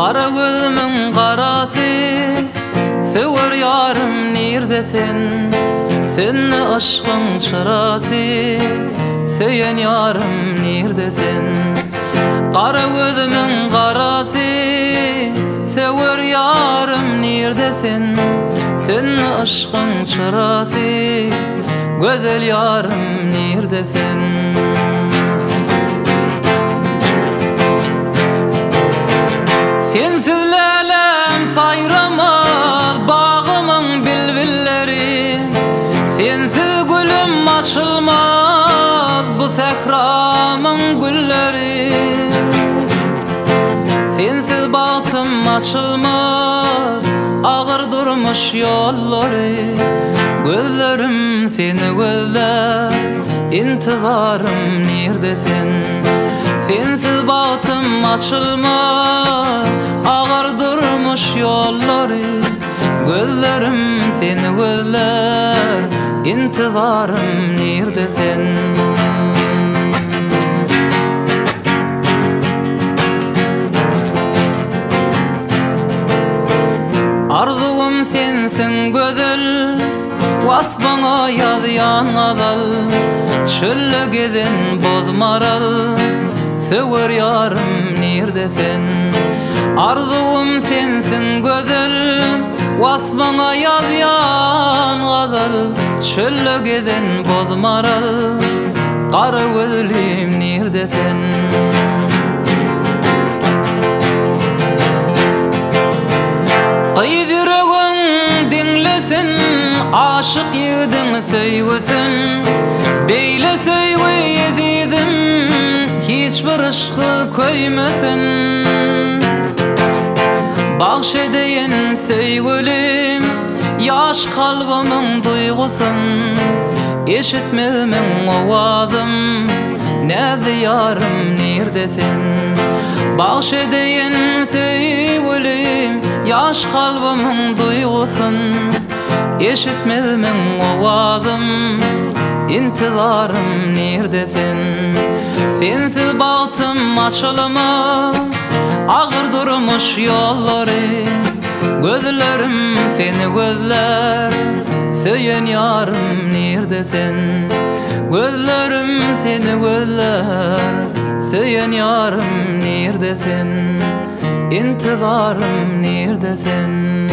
Kara gözümün karası, sever yarım neredesin? Seninle aşkın çırası, söyleyen yarım neredesin? Kara gözümün karası, sever yarım neredesin? Seninle aşkın çırası, güzel yarım neredesin? Sensiz lelem sayramaz bağımın bülbülleri, sensiz gülüm açılmaz bu sehramın gülleri. Sensiz bahtım açılmaz ağır durmuş yolları. Gözlerim seni gözler, intizarım neredesin? Sensiz bahtım açılmaz ağır durmuş yolları. Gözlerim seni gözler, intizarım neredesin? Arzum sensin güzel, vasfına yazyan azal. Çölle gezen bozmaral, sever yarım neredesin? Arzum sensin güzel, vasfına yazyan azal. Çölle gezen bozmaral, kara gözlüm neredesin? Kıydıregün dinlesin, aşık yedin sevgisin. Beyle sevgi yedidim, hiçbir aşkı koymasın. Bahşedeyin sevgilim, yaş kalbimin duygusun. Eşitmemin ovazım, nerede yarım neredesin? Bahşedeyin sevgilim, yaş kalbimin duygusun. Eşitmemin ovazım, intizarım neredesin? Sensiz bahtım açılmaz ağır durmuş yolları. Gözlerim seni gözler, söyleyen yarım neredesin? Gözlerim seni gözler, söyleyen yarım neredesin? İntizarım neredesin?